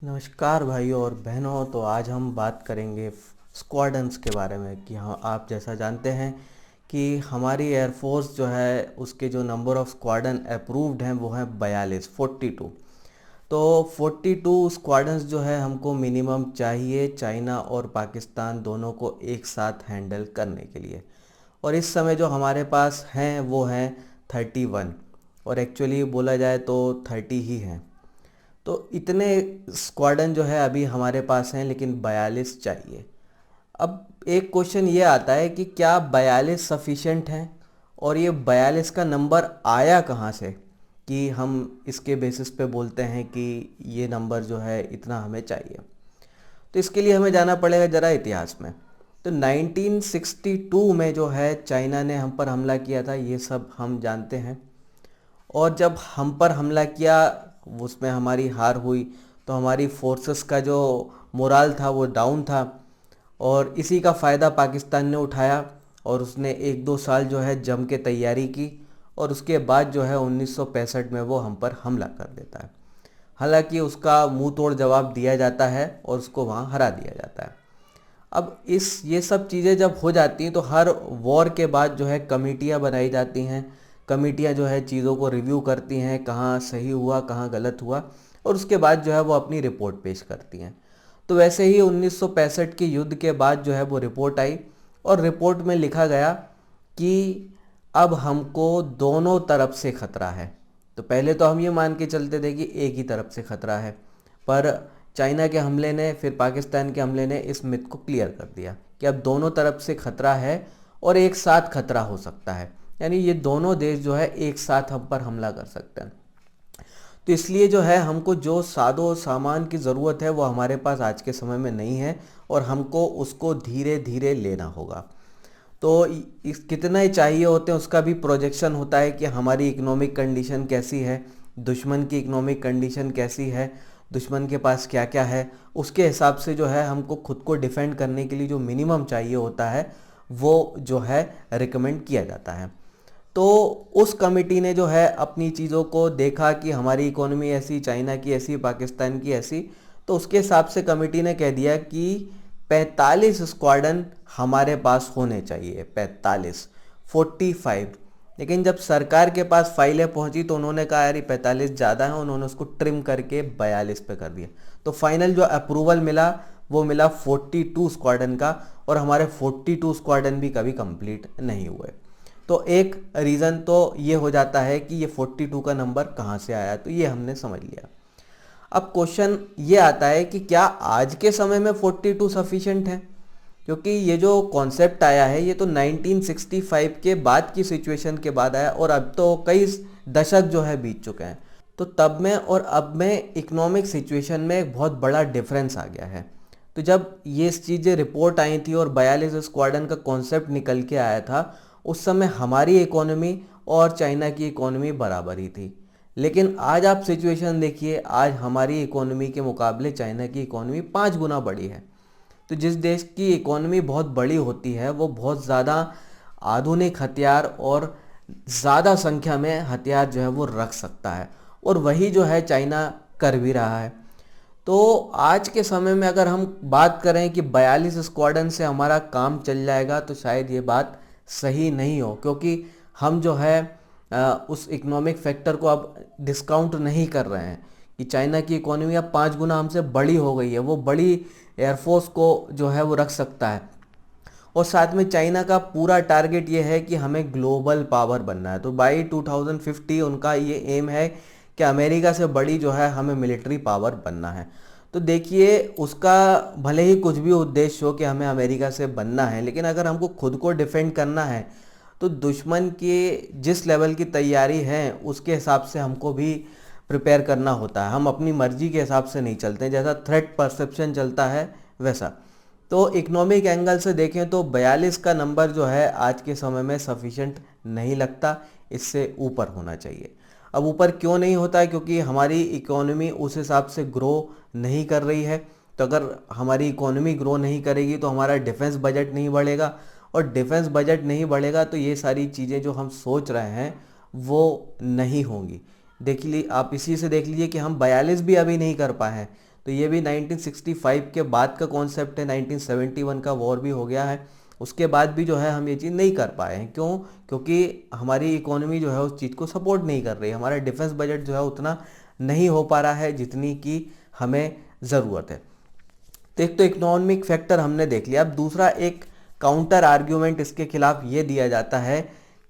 नमस्कार भाइयों और बहनों। तो आज हम बात करेंगे स्क्वाड्रंस के बारे में कि हाँ, आप जैसा जानते हैं कि हमारी एयरफोर्स जो है उसके जो नंबर ऑफ़ स्क्वाड्रन अप्रूव्ड हैं वो हैं 42। तो 42 स्क्वाड्रंस जो है हमको मिनिमम चाहिए चाइना और पाकिस्तान दोनों को एक साथ हैंडल करने के लिए। और इस समय जो हमारे पास हैं वो हैं 31, और एक्चुअली बोला जाए तो 30 ही हैं। तो इतने स्क्वाड्रन जो है अभी हमारे पास हैं, लेकिन 42 चाहिए। अब एक क्वेश्चन ये आता है कि क्या 42 सफिशेंट हैं, और ये 42 का नंबर आया कहाँ से कि हम इसके बेसिस पे बोलते हैं कि ये नंबर जो है इतना हमें चाहिए। तो इसके लिए हमें जाना पड़ेगा ज़रा इतिहास में। तो 1962 में जो है चाइना ने हम पर हमला किया था, ये सब हम जानते हैं। और जब हम पर हमला किया उसमें हमारी हार हुई, तो हमारी फोर्सेस का जो मोराल था वो डाउन था, और इसी का फ़ायदा पाकिस्तान ने उठाया और उसने एक दो साल जो है जम के तैयारी की, और उसके बाद जो है 1965 में वो हम पर हमला कर देता है। हालांकि उसका मुंह तोड़ जवाब दिया जाता है और उसको वहाँ हरा दिया जाता है। अब इस ये सब चीज़ें जब हो जाती हैं तो हर वॉर के बाद जो है कमेटियाँ बनाई जाती हैं। कमेटियाँ जो है चीज़ों को रिव्यू करती हैं, कहाँ सही हुआ कहाँ गलत हुआ, और उसके बाद जो है वो अपनी रिपोर्ट पेश करती हैं। तो वैसे ही 1965 के युद्ध के बाद जो है वो रिपोर्ट आई, और रिपोर्ट में लिखा गया कि अब हमको दोनों तरफ से खतरा है। तो पहले तो हम ये मान के चलते थे कि एक ही तरफ से खतरा है, पर चाइना के हमले ने, फिर पाकिस्तान के हमले ने इस मिथ को क्लियर कर दिया कि अब दोनों तरफ से खतरा है और एक साथ खतरा हो सकता है। यानी ये दोनों देश जो है एक साथ हम पर हमला कर सकते हैं। तो इसलिए जो है हमको जो सादो सामान की ज़रूरत है वो हमारे पास आज के समय में नहीं है, और हमको उसको धीरे धीरे लेना होगा। तो इस कितना ही चाहिए होते हैं उसका भी प्रोजेक्शन होता है कि हमारी इकोनॉमिक कंडीशन कैसी है, दुश्मन की इकोनॉमिक कंडीशन कैसी है, दुश्मन के पास क्या क्या है। उसके हिसाब से जो है हमको खुद को डिफेंड करने के लिए जो मिनिमम चाहिए होता है वो जो है रिकमेंड किया जाता है। तो उस कमिटी ने जो है अपनी चीज़ों को देखा कि हमारी इकोनॉमी ऐसी, चाइना की ऐसी, पाकिस्तान की ऐसी। तो उसके हिसाब से कमिटी ने कह दिया कि 45 स्क्वाड्रन हमारे पास होने चाहिए। 45 लेकिन जब सरकार के पास फाइलें पहुंची तो उन्होंने कहा यार 45 ज़्यादा है, उन्होंने उसको ट्रिम करके 42 पे कर दिया। तो फाइनल जो अप्रूवल मिला वो मिला 42 स्क्वाड्रन का, और हमारे 42 स्क्वाड्रन भी कभी कंप्लीट नहीं हुए। तो एक रीज़न तो ये हो जाता है कि ये 42 का नंबर कहाँ से आया, तो ये हमने समझ लिया। अब क्वेश्चन ये आता है कि क्या आज के समय में 42 सफिशिएंट है, क्योंकि ये जो कॉन्सेप्ट आया है ये तो 1965 के बाद की सिचुएशन के बाद आया, और अब तो कई दशक जो है बीत चुके हैं। तो तब में और अब में इकोनॉमिक सिचुएशन में एक बहुत बड़ा डिफरेंस आ गया है। तो जब ये चीज़ें रिपोर्ट आई थी और 42 स्क्वाड्रन का कॉन्सेप्ट निकल के आया था, उस समय हमारी इकोनॉमी और चाइना की इकोनॉमी बराबर ही थी। लेकिन आज आप सिचुएशन देखिए, आज हमारी इकोनॉमी के मुकाबले चाइना की इकोनॉमी 5 गुना बड़ी है। तो जिस देश की इकोनॉमी बहुत बड़ी होती है वो बहुत ज़्यादा आधुनिक हथियार और ज़्यादा संख्या में हथियार जो है वो रख सकता है, और वही जो है चाइना कर भी रहा है। तो आज के समय में अगर हम बात करें कि 42 स्क्वाड्रन से हमारा काम चल जाएगा, तो शायद ये बात सही नहीं हो, क्योंकि हम जो है उस इकोनॉमिक फैक्टर को अब डिस्काउंट नहीं कर रहे हैं कि चाइना की इकोनॉमी अब 5 गुना हमसे बड़ी हो गई है। वो बड़ी एयरफोर्स को जो है वो रख सकता है, और साथ में चाइना का पूरा टारगेट ये है कि हमें ग्लोबल पावर बनना है। तो बाई 2050 उनका ये एम है कि अमेरिका से बड़ी जो है हमें मिलिट्री पावर बनना है। तो देखिए, उसका भले ही कुछ भी उद्देश्य हो कि हमें अमेरिका से बनना है, लेकिन अगर हमको खुद को डिफेंड करना है तो दुश्मन के जिस लेवल की तैयारी है उसके हिसाब से हमको भी प्रिपेयर करना होता है। हम अपनी मर्जी के हिसाब से नहीं चलते हैं, जैसा थ्रेट परसेप्शन चलता है वैसा। तो इकोनॉमिक एंगल से देखें तो 42 का नंबर जो है आज के समय में सफिशेंट नहीं लगता, इससे ऊपर होना चाहिए। अब ऊपर क्यों नहीं होता है, क्योंकि हमारी इकोनॉमी उस हिसाब से ग्रो नहीं कर रही है। तो अगर हमारी इकोनॉमी ग्रो नहीं करेगी तो हमारा डिफेंस बजट नहीं बढ़ेगा, और डिफेंस बजट नहीं बढ़ेगा तो ये सारी चीज़ें जो हम सोच रहे हैं वो नहीं होंगी। देख ली आप, इसी से देख लीजिए कि हम 42 भी अभी नहीं कर पाए हैं। तो ये भी 1965 के बाद का कॉन्सेप्ट है। 1971 का वॉर भी हो गया है, उसके बाद भी जो है हम ये चीज़ नहीं कर पाए हैं। क्यों? क्योंकि हमारी इकोनॉमी जो है उस चीज़ को सपोर्ट नहीं कर रही, हमारा डिफेंस बजट जो है उतना नहीं हो पा रहा है जितनी की हमें ज़रूरत है। तो एक तो इकोनॉमिक फैक्टर हमने देख लिया। अब दूसरा एक काउंटर आर्ग्यूमेंट इसके खिलाफ ये दिया जाता है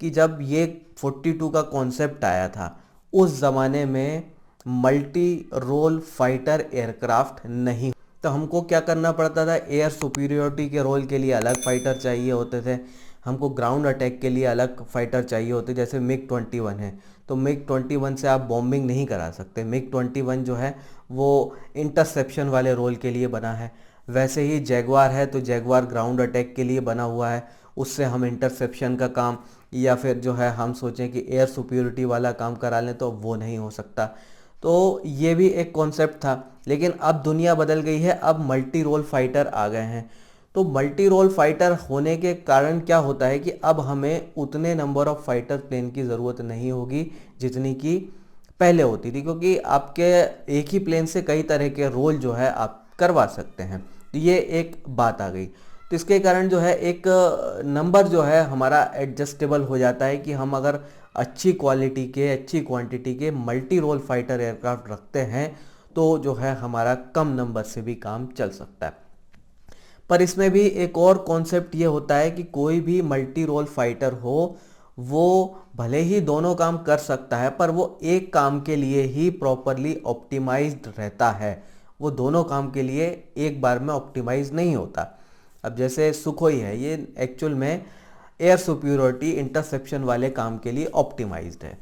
कि जब ये 42 का कॉन्सेप्ट आया था उस ज़माने में मल्टी रोल फाइटर एयरक्राफ्ट नहीं, तो हमको क्या करना पड़ता था, एयर सुपीरियोरिटी के रोल के लिए अलग फाइटर चाहिए होते थे, हमको ग्राउंड अटैक के लिए अलग फाइटर चाहिए होते। जैसे मिग 21 है, तो मिग 21 से आप बॉम्बिंग नहीं करा सकते। मिग 21 जो है वो इंटरसेप्शन वाले रोल के लिए बना है। वैसे ही जैगवार है, तो जैगवार ग्राउंड अटैक के लिए बना हुआ है, उससे हम इंटरसेप्शन का काम या फिर जो है हम सोचें कि एयर सुपीरियोरिटी वाला काम करा लें तो वो नहीं हो सकता। तो ये भी एक कॉन्सेप्ट था, लेकिन अब दुनिया बदल गई है, अब मल्टी रोल फाइटर आ गए हैं। तो मल्टी रोल फाइटर होने के कारण क्या होता है कि अब हमें उतने नंबर ऑफ फाइटर प्लेन की ज़रूरत नहीं होगी जितनी कि पहले होती थी, क्योंकि आपके एक ही प्लेन से कई तरह के रोल जो है आप करवा सकते हैं। तो ये एक बात आ गई। तो इसके कारण जो है एक नंबर जो है हमारा एडजस्टेबल हो जाता है कि हम अगर अच्छी क्वालिटी के, अच्छी क्वांटिटी के मल्टी रोल फाइटर एयरक्राफ्ट रखते हैं तो जो है हमारा कम नंबर से भी काम चल सकता है। पर इसमें भी एक और कॉन्सेप्ट ये होता है कि कोई भी मल्टी रोल फाइटर हो वो भले ही दोनों काम कर सकता है, पर वो एक काम के लिए ही प्रॉपरली ऑप्टिमाइज्ड रहता है, वो दोनों काम के लिए एक बार में ऑप्टिमाइज नहीं होता। अब जैसे सुखोई है, ये एक्चुअल में एयर सुपीरियोरिटी इंटरसेप्शन वाले काम के लिए ऑप्टिमाइज्ड है।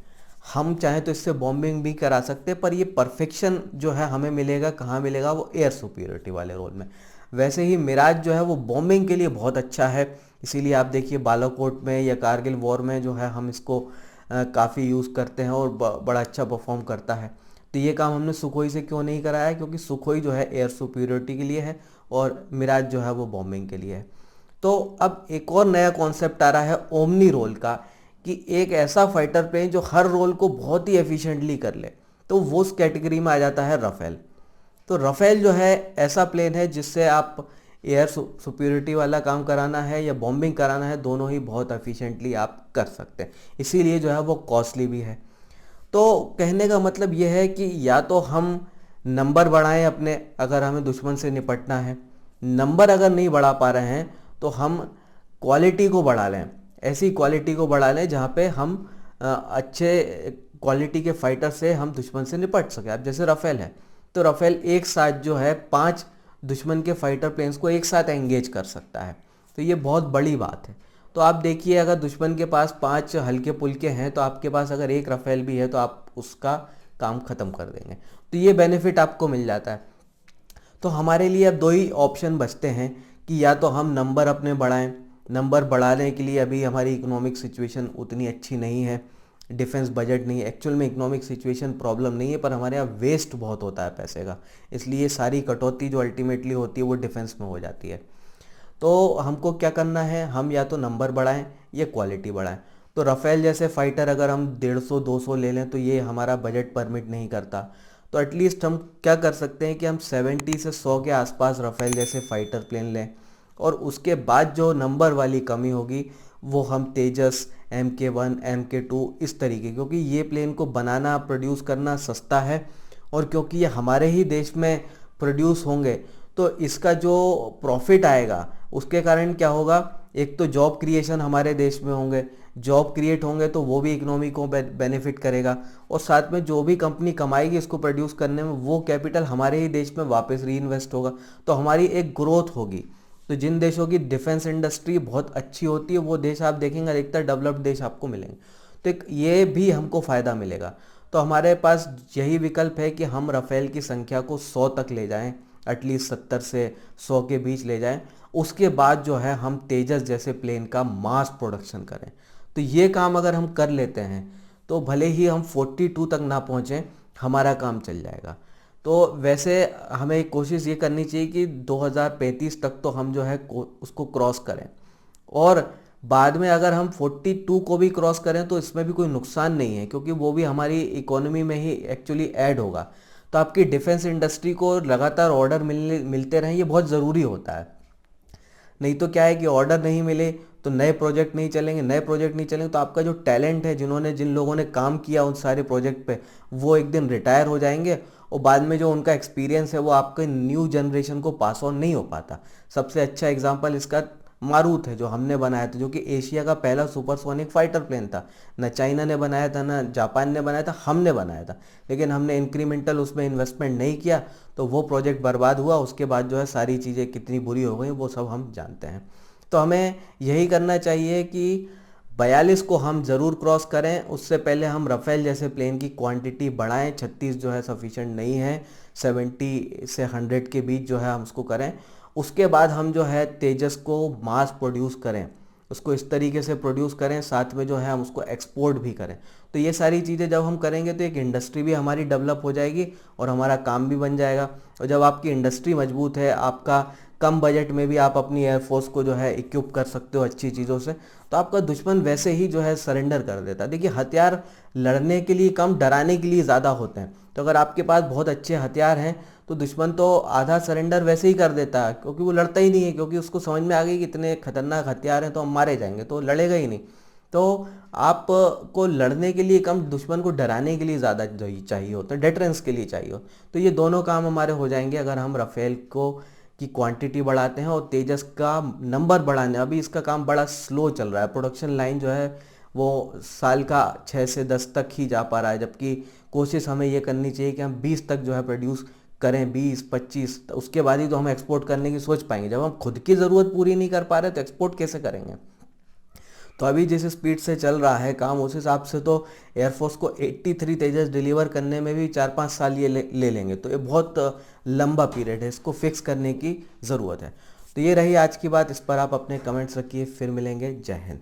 हम चाहें तो इससे बॉम्बिंग भी करा सकते हैं, पर ये परफेक्शन जो है हमें मिलेगा कहाँ मिलेगा, वो एयर सुपीरियोरिटी वाले रोल में। वैसे ही मिराज जो है वो बॉम्बिंग के लिए बहुत अच्छा है, इसीलिए आप देखिए बालाकोट में या कारगिल वॉर में जो है हम इसको काफ़ी यूज़ करते हैं और बड़ा अच्छा परफॉर्म करता है। तो ये काम हमने सुखोई से क्यों नहीं कराया है, क्योंकि सुखोई जो है एयर सुपीरियोरिटी के लिए है और मिराज जो है वो बॉम्बिंग के लिए है। तो अब एक और नया कॉन्सेप्ट आ रहा है ओमनी रोल का, कि एक ऐसा फाइटर प्लेन जो हर रोल को बहुत ही एफिशिएंटली कर ले, तो वो उस कैटेगरी में आ जाता है राफेल। तो राफेल जो है ऐसा प्लेन है जिससे आप एयर सुपीरियोरिटी वाला काम कराना है या बॉम्बिंग कराना है, दोनों ही बहुत एफिशिएंटली आप कर सकते हैं, इसीलिए जो है वो कॉस्टली भी है। तो कहने का मतलब ये है कि या तो हम नंबर बढ़ाएं अपने, अगर हमें दुश्मन से निपटना है, नंबर अगर नहीं बढ़ा पा रहे हैं तो हम क्वालिटी को बढ़ा लें, ऐसी क्वालिटी को बढ़ा लें जहाँ पे हम अच्छे क्वालिटी के फाइटर से हम दुश्मन से निपट सकें। अब जैसे राफेल है, तो राफेल एक साथ जो है 5 दुश्मन के फाइटर प्लेन्स को एक साथ एंगेज कर सकता है, तो ये बहुत बड़ी बात है। तो आप देखिए अगर दुश्मन के पास 5 हल्के पुल्के हैं तो आपके पास अगर एक राफेल भी है तो आप उसका काम ख़त्म कर देंगे, तो ये बेनिफिट आपको मिल जाता है। तो हमारे लिए अब दो ही ऑप्शन बचते हैं कि या तो हम नंबर अपने बढ़ाएं, नंबर बढ़ाने के लिए अभी हमारी इकोनॉमिक सिचुएशन उतनी अच्छी नहीं है, डिफेंस बजट नहीं है, एक्चुअल में इकोनॉमिक सिचुएशन प्रॉब्लम नहीं है, पर हमारे यहाँ वेस्ट बहुत होता है पैसे का, इसलिए सारी कटौती जो अल्टीमेटली होती है वो डिफेंस में हो जाती है। तो हमको क्या करना है, हम या तो नंबर बढ़ाएं या क्वालिटी बढ़ाएं। तो राफेल जैसे फाइटर अगर हम 150-200 ले लें तो ये हमारा बजट परमिट नहीं करता, तो एटलीस्ट हम क्या कर सकते हैं कि हम 70 से 100 के आसपास राफेल जैसे फाइटर प्लेन लें, और उसके बाद जो नंबर वाली कमी होगी वो हम तेजस, MK1, MK2 इस तरीके, क्योंकि ये प्लेन को बनाना प्रोड्यूस करना सस्ता है, और क्योंकि ये हमारे ही देश में प्रोड्यूस होंगे तो इसका जो प्रॉफिट आएगा उसके कारण क्या होगा, एक तो जॉब क्रिएशन हमारे देश में होंगे, जॉब क्रिएट होंगे तो वो भी इकोनॉमी को बेनिफिट करेगा, और साथ में जो भी कंपनी कमाएगी इसको प्रोड्यूस करने में वो कैपिटल हमारे ही देश में वापस री इन्वेस्ट होगा, तो हमारी एक ग्रोथ होगी। तो जिन देशों की डिफेंस इंडस्ट्री बहुत अच्छी होती है वो देश आप देखेंगे अधिकतर डेवलप्ड देश आपको मिलेंगे, तो एक ये भी हमको फ़ायदा मिलेगा। तो हमारे पास यही विकल्प है कि हम राफेल की संख्या को 100 तक ले जाएं, एटलीस्ट 70 से 100 के बीच ले जाएं, उसके बाद जो है हम तेजस जैसे प्लेन का मास प्रोडक्शन करें। तो ये काम अगर हम कर लेते हैं तो भले ही हम 42 तक ना पहुँचें, हमारा काम चल जाएगा। तो वैसे हमें कोशिश ये करनी चाहिए कि 2035 तक तो हम जो है उसको क्रॉस करें, और बाद में अगर हम 42 को भी क्रॉस करें तो इसमें भी कोई नुकसान नहीं है, क्योंकि वो भी हमारी इकोनॉमी में ही एक्चुअली ऐड होगा। तो आपकी डिफेंस इंडस्ट्री को लगातार ऑर्डर मिलते रहें, ये बहुत ज़रूरी होता है। नहीं तो क्या है कि ऑर्डर नहीं मिले तो नए प्रोजेक्ट नहीं चलेंगे, नए प्रोजेक्ट नहीं चलेंगे तो आपका जो टैलेंट है, जिन लोगों ने काम किया उन सारे प्रोजेक्ट पे, वो एक दिन रिटायर हो जाएंगे और बाद में जो उनका एक्सपीरियंस है वो आपके न्यू जनरेशन को पास ऑन नहीं हो पाता। सबसे अच्छा एग्जांपल इसका मारूत है जो हमने बनाया था, जो कि एशिया का पहला सुपरसोनिक फाइटर प्लेन था। न चाइना ने बनाया था, न जापान ने बनाया था, हमने बनाया था। लेकिन हमने इंक्रीमेंटल उसमें इन्वेस्टमेंट नहीं किया तो वो प्रोजेक्ट बर्बाद हुआ। उसके बाद जो है सारी चीज़ें कितनी बुरी हो गई वो सब हम जानते हैं। तो हमें यही करना चाहिए कि 42 को हम ज़रूर क्रॉस करें। उससे पहले हम राफेल जैसे प्लेन की क्वांटिटी बढ़ाएं। 36 जो है सफिशेंट नहीं है, 70 से 100 के बीच जो है हम उसको करें। उसके बाद हम जो है तेजस को मास प्रोड्यूस करें, उसको इस तरीके से प्रोड्यूस करें, साथ में जो है हम उसको एक्सपोर्ट भी करें। तो ये सारी चीज़ें जब हम करेंगे तो एक इंडस्ट्री भी हमारी डेवलप हो जाएगी और हमारा काम भी बन जाएगा। और जब आपकी इंडस्ट्री मजबूत है, आपका कम बजट में भी आप अपनी एयरफोर्स को जो है इक्विप कर सकते हो अच्छी चीज़ों से, तो आपका दुश्मन वैसे ही जो है सरेंडर कर देता है। देखिए, हथियार लड़ने के लिए कम, डराने के लिए ज़्यादा होते हैं। तो अगर आपके पास बहुत अच्छे हथियार हैं तो दुश्मन तो आधा सरेंडर वैसे ही कर देता है, क्योंकि वो लड़ता ही नहीं है, क्योंकि उसको समझ में आ गई कि इतने खतरनाक हथियार हैं तो हम मारे जाएंगे, तो लड़ेगा ही नहीं। तो आपको लड़ने के लिए कम, दुश्मन को डराने के लिए ज़्यादा चाहिए होता है, डेटरेंस के लिए चाहिए हो। तो ये दोनों काम हमारे हो जाएंगे अगर हम राफेल को की क्वांटिटी बढ़ाते हैं और तेजस का नंबर बढ़ाने। अभी इसका काम बड़ा स्लो चल रहा है, प्रोडक्शन लाइन जो है वो साल का 6 से 10 तक ही जा पा रहा है, जबकि कोशिश हमें ये करनी चाहिए कि हम 20 तक जो है प्रोड्यूस करें, 20-25। उसके बाद ही तो हम एक्सपोर्ट करने की सोच पाएंगे। जब हम खुद की ज़रूरत पूरी नहीं कर पा रहे तो एक्सपोर्ट कैसे करेंगे। तो अभी जिस स्पीड से चल रहा है काम, उस हिसाब से तो एयरफोर्स को 83 तेजस डिलीवर करने में भी 4-5 साल ये ले लेंगे। तो ये बहुत लंबा पीरियड है, इसको फिक्स करने की ज़रूरत है। तो ये रही आज की बात, इस पर आप अपने कमेंट्स रखिए। फिर मिलेंगे। जय हिंद।